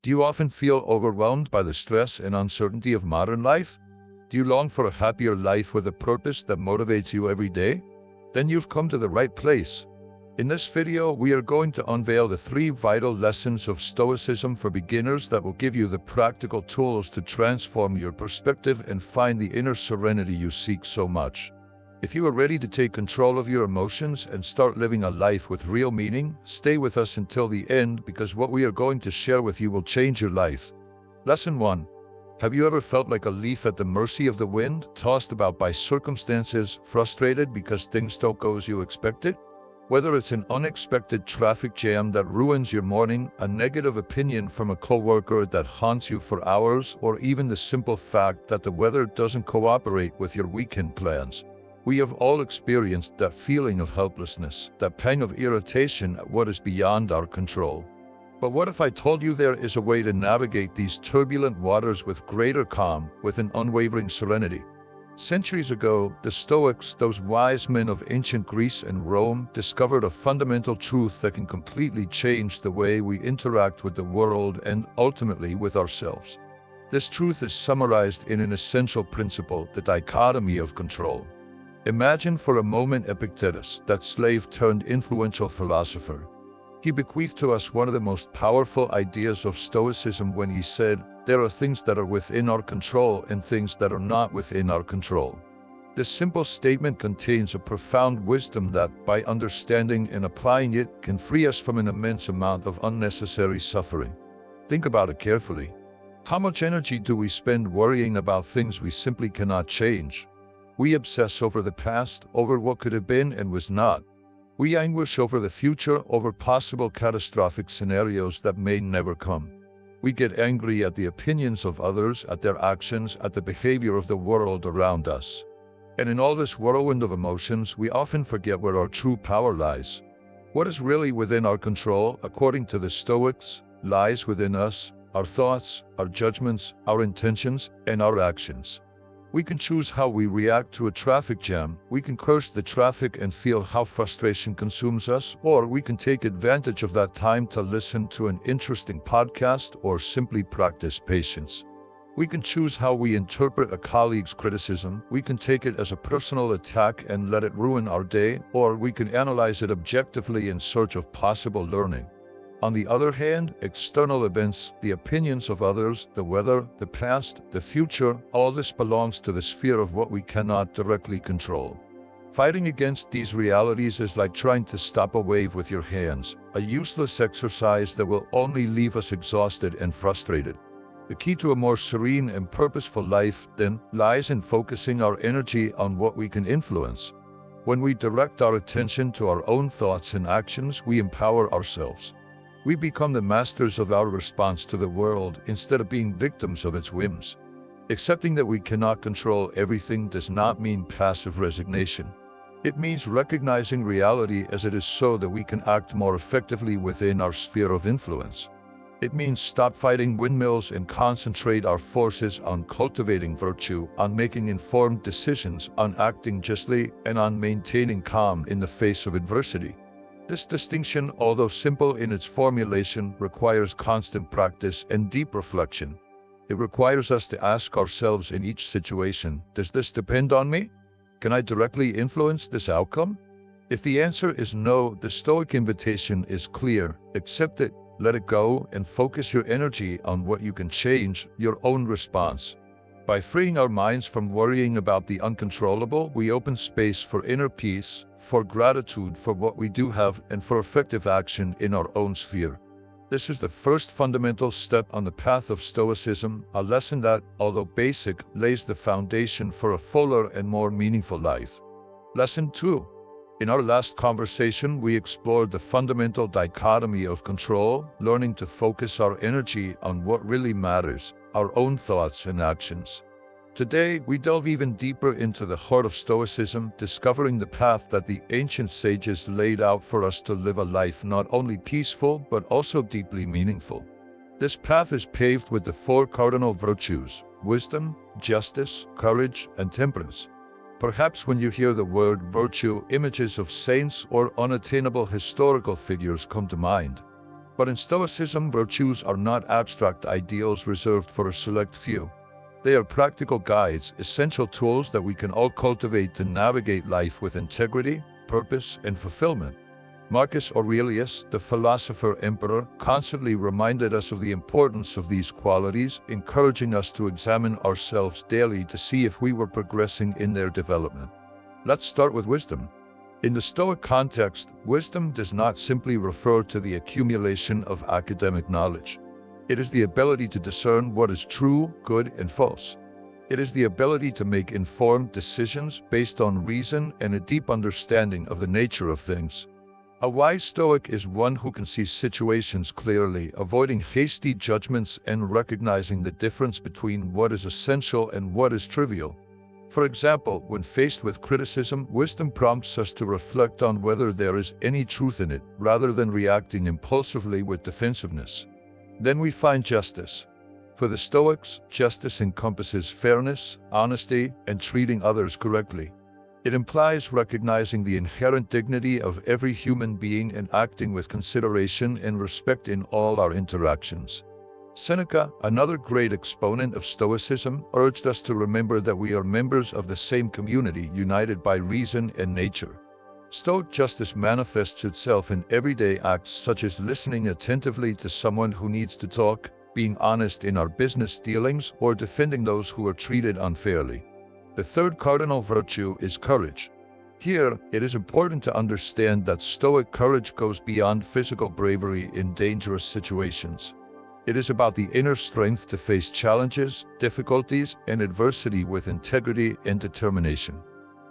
Do you often feel overwhelmed by the stress and uncertainty of modern life? Do you long for a happier life with a purpose that motivates you every day? Then you've come to the right place. In this video, we are going to unveil the 3 vital lessons of Stoicism for beginners that will give you the practical tools to transform your perspective and find the inner serenity you seek so much. If you are ready to take control of your emotions and start living a life with real meaning, stay with us until the end because what we are going to share with you will change your life. Lesson 1. Have you ever felt like a leaf at the mercy of the wind, tossed about by circumstances, frustrated because things don't go as you expected? Whether it's an unexpected traffic jam that ruins your morning, a negative opinion from a coworker that haunts you for hours, or even the simple fact that the weather doesn't cooperate with your weekend plans. We have all experienced that feeling of helplessness, that pang of irritation at what is beyond our control. But what if I told you there is a way to navigate these turbulent waters with greater calm, with an unwavering serenity? Centuries ago, the Stoics, those wise men of ancient Greece and Rome, discovered a fundamental truth that can completely change the way we interact with the world and ultimately with ourselves. This truth is summarized in an essential principle, the dichotomy of control. Imagine for a moment Epictetus, that slave-turned-influential philosopher. He bequeathed to us one of the most powerful ideas of Stoicism when he said, "There are things that are within our control and things that are not within our control." This simple statement contains a profound wisdom that, by understanding and applying it, can free us from an immense amount of unnecessary suffering. Think about it carefully. How much energy do we spend worrying about things we simply cannot change? We obsess over the past, over what could have been and was not. We anguish over the future, over possible catastrophic scenarios that may never come. We get angry at the opinions of others, at their actions, at the behavior of the world around us. And in all this whirlwind of emotions, we often forget where our true power lies. What is really within our control, according to the Stoics, lies within us, our thoughts, our judgments, our intentions, and our actions. We can choose how we react to a traffic jam, we can curse the traffic and feel how frustration consumes us, or we can take advantage of that time to listen to an interesting podcast or simply practice patience. We can choose how we interpret a colleague's criticism, we can take it as a personal attack and let it ruin our day, or we can analyze it objectively in search of possible learning. On the other hand, external events, the opinions of others, the weather, the past, the future, all this belongs to the sphere of what we cannot directly control. Fighting against these realities is like trying to stop a wave with your hands, a useless exercise that will only leave us exhausted and frustrated. The key to a more serene and purposeful life, then, lies in focusing our energy on what we can influence. When we direct our attention to our own thoughts and actions, we empower ourselves. We become the masters of our response to the world instead of being victims of its whims. Accepting that we cannot control everything does not mean passive resignation. It means recognizing reality as it is so that we can act more effectively within our sphere of influence. It means stop fighting windmills and concentrate our forces on cultivating virtue, on making informed decisions, on acting justly, and on maintaining calm in the face of adversity. This distinction, although simple in its formulation, requires constant practice and deep reflection. It requires us to ask ourselves in each situation, does this depend on me? Can I directly influence this outcome? If the answer is no, the Stoic invitation is clear. Accept it, let it go, and focus your energy on what you can change, your own response. By freeing our minds from worrying about the uncontrollable, we open space for inner peace, for gratitude for what we do have, and for effective action in our own sphere. This is the first fundamental step on the path of Stoicism, a lesson that, although basic, lays the foundation for a fuller and more meaningful life. Lesson 2. In our last conversation, we explored the fundamental dichotomy of control, learning to focus our energy on what really matters, our own thoughts and actions. Today, we delve even deeper into the heart of Stoicism, discovering the path that the ancient sages laid out for us to live a life not only peaceful but also deeply meaningful. This path is paved with the 4 cardinal virtues: wisdom, justice, courage, and temperance. Perhaps when you hear the word virtue, images of saints or unattainable historical figures come to mind. But in Stoicism, virtues are not abstract ideals reserved for a select few. They are practical guides, essential tools that we can all cultivate to navigate life with integrity, purpose, and fulfillment. Marcus Aurelius, the philosopher-emperor, constantly reminded us of the importance of these qualities, encouraging us to examine ourselves daily to see if we were progressing in their development. Let's start with wisdom. In the Stoic context, wisdom does not simply refer to the accumulation of academic knowledge. It is the ability to discern what is true, good, and false. It is the ability to make informed decisions based on reason and a deep understanding of the nature of things. A wise Stoic is one who can see situations clearly, avoiding hasty judgments and recognizing the difference between what is essential and what is trivial. For example, when faced with criticism, wisdom prompts us to reflect on whether there is any truth in it, rather than reacting impulsively with defensiveness. Then we find justice. For the Stoics, justice encompasses fairness, honesty, and treating others correctly. It implies recognizing the inherent dignity of every human being and acting with consideration and respect in all our interactions. Seneca, another great exponent of Stoicism, urged us to remember that we are members of the same community, united by reason and nature. Stoic justice manifests itself in everyday acts such as listening attentively to someone who needs to talk, being honest in our business dealings, or defending those who are treated unfairly. The third cardinal virtue is courage. Here, it is important to understand that Stoic courage goes beyond physical bravery in dangerous situations. It is about the inner strength to face challenges, difficulties, and adversity with integrity and determination.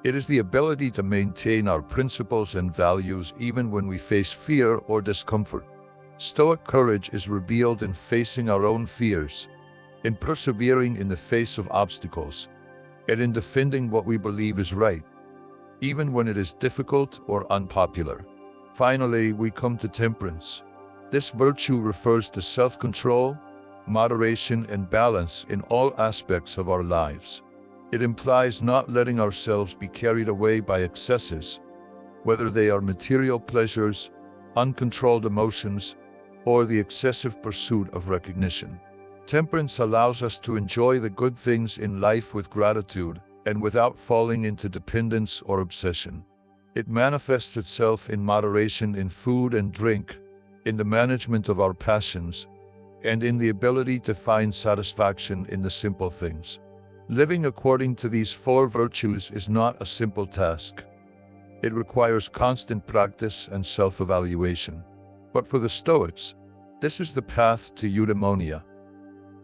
It is the ability to maintain our principles and values even when we face fear or discomfort. Stoic courage is revealed in facing our own fears, in persevering in the face of obstacles, and in defending what we believe is right, even when it is difficult or unpopular. Finally, we come to temperance. This virtue refers to self-control, moderation, and balance in all aspects of our lives. It implies not letting ourselves be carried away by excesses, whether they are material pleasures, uncontrolled emotions, or the excessive pursuit of recognition. Temperance allows us to enjoy the good things in life with gratitude and without falling into dependence or obsession. It manifests itself in moderation in food and drink, in the management of our passions, and in the ability to find satisfaction in the simple things. Living according to these four virtues is not a simple task. It requires constant practice and self-evaluation. But for the Stoics, this is the path to eudaimonia,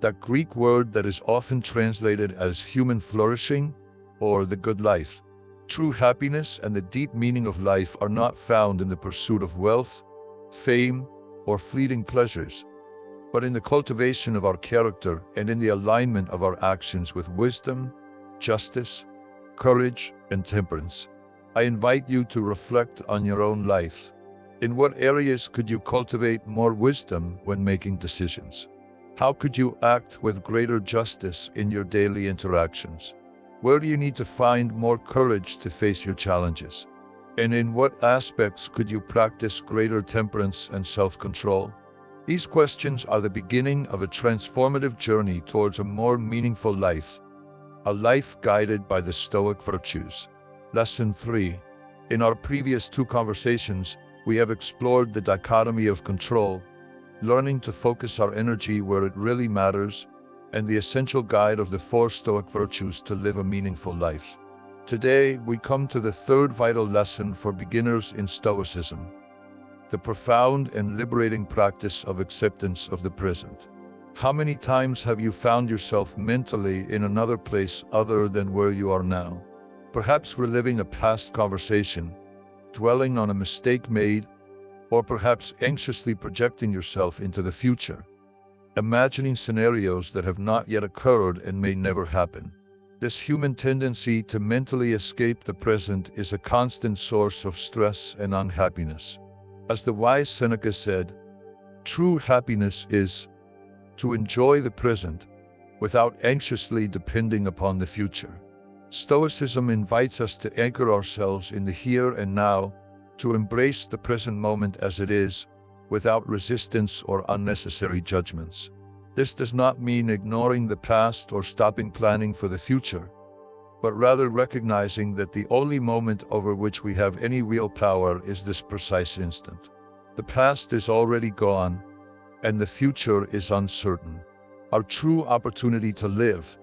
that Greek word that is often translated as human flourishing or the good life. True happiness and the deep meaning of life are not found in the pursuit of wealth, fame, or fleeting pleasures, but in the cultivation of our character and in the alignment of our actions with wisdom, justice, courage, and temperance. I invite you to reflect on your own life. In what areas could you cultivate more wisdom when making decisions? How could you act with greater justice in your daily interactions? Where do you need to find more courage to face your challenges? And in what aspects could you practice greater temperance and self-control? These questions are the beginning of a transformative journey towards a more meaningful life, a life guided by the Stoic virtues. Lesson 3. In our previous two conversations, we have explored the dichotomy of control, learning to focus our energy where it really matters, and the essential guide of the four Stoic virtues to live a meaningful life. Today, we come to the third vital lesson for beginners in Stoicism: the profound and liberating practice of acceptance of the present. How many times have you found yourself mentally in another place other than where you are now? Perhaps reliving a past conversation, dwelling on a mistake made, or perhaps anxiously projecting yourself into the future, imagining scenarios that have not yet occurred and may never happen. This human tendency to mentally escape the present is a constant source of stress and unhappiness. As the wise Seneca said, true happiness is to enjoy the present without anxiously depending upon the future. Stoicism invites us to anchor ourselves in the here and now, to embrace the present moment as it is, without resistance or unnecessary judgments. This does not mean ignoring the past or stopping planning for the future, but rather recognizing that the only moment over which we have any real power is this precise instant. The past is already gone, and the future is uncertain. Our true opportunity to live,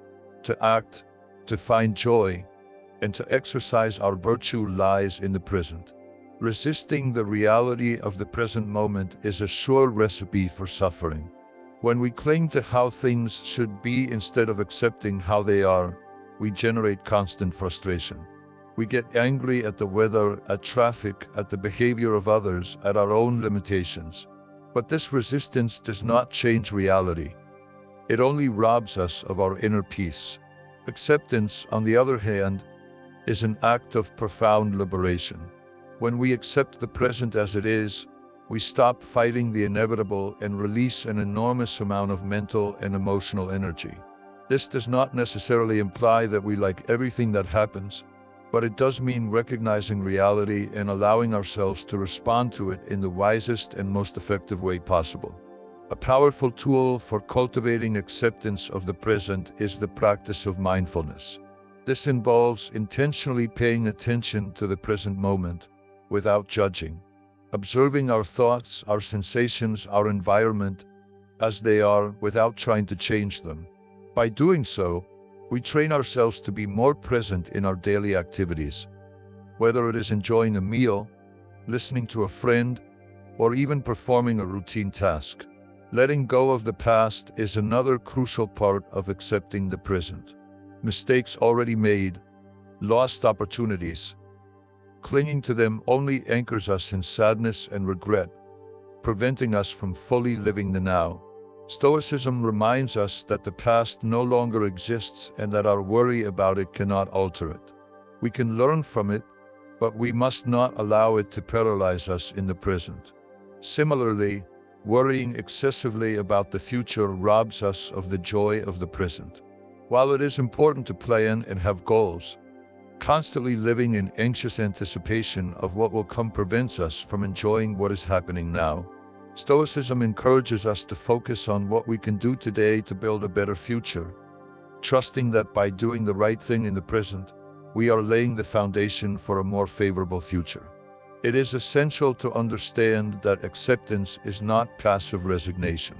to act, to find joy, and to exercise our virtue lies in the present. Resisting the reality of the present moment is a sure recipe for suffering. When we cling to how things should be instead of accepting how they are, we generate constant frustration. We get angry at the weather, at traffic, at the behavior of others, at our own limitations. But this resistance does not change reality. It only robs us of our inner peace. Acceptance, on the other hand, is an act of profound liberation. When we accept the present as it is, we stop fighting the inevitable and release an enormous amount of mental and emotional energy. This does not necessarily imply that we like everything that happens, but it does mean recognizing reality and allowing ourselves to respond to it in the wisest and most effective way possible. A powerful tool for cultivating acceptance of the present is the practice of mindfulness. This involves intentionally paying attention to the present moment without judging, observing our thoughts, our sensations, our environment as they are without trying to change them. By doing so, we train ourselves to be more present in our daily activities, whether it is enjoying a meal, listening to a friend, or even performing a routine task. Letting go of the past is another crucial part of accepting the present. Mistakes already made, lost opportunities. Clinging to them only anchors us in sadness and regret, preventing us from fully living the now. Stoicism reminds us that the past no longer exists and that our worry about it cannot alter it. We can learn from it, but we must not allow it to paralyze us in the present. Similarly, worrying excessively about the future robs us of the joy of the present. While it is important to plan and have goals, constantly living in anxious anticipation of what will come prevents us from enjoying what is happening now. Stoicism encourages us to focus on what we can do today to build a better future, trusting that by doing the right thing in the present, we are laying the foundation for a more favorable future. It is essential to understand that acceptance is not passive resignation.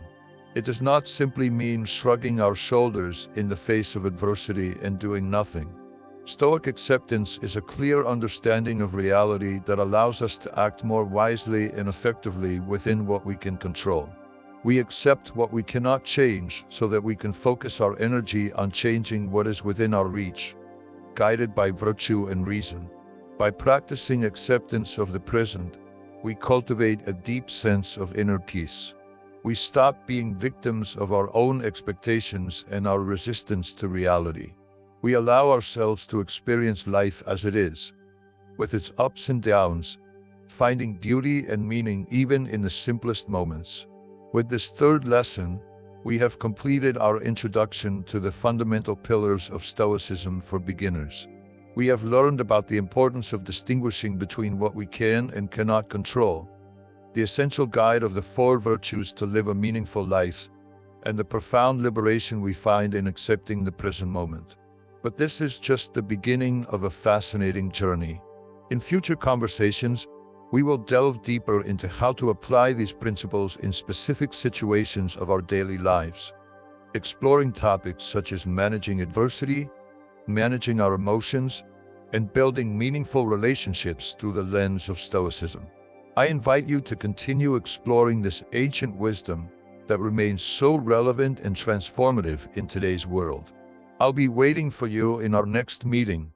It does not simply mean shrugging our shoulders in the face of adversity and doing nothing. Stoic acceptance is a clear understanding of reality that allows us to act more wisely and effectively within what we can control. We accept what we cannot change so that we can focus our energy on changing what is within our reach, guided by virtue and reason. By practicing acceptance of the present, we cultivate a deep sense of inner peace. We stop being victims of our own expectations and our resistance to reality. We allow ourselves to experience life as it is, with its ups and downs, finding beauty and meaning even in the simplest moments. With this third lesson, we have completed our introduction to the fundamental pillars of Stoicism for beginners. We have learned about the importance of distinguishing between what we can and cannot control, the essential guide of the four virtues to live a meaningful life, and the profound liberation we find in accepting the present moment. But this is just the beginning of a fascinating journey. In future conversations, we will delve deeper into how to apply these principles in specific situations of our daily lives, exploring topics such as managing adversity, managing our emotions, and building meaningful relationships through the lens of Stoicism. I invite you to continue exploring this ancient wisdom that remains so relevant and transformative in today's world. I'll be waiting for you in our next meeting.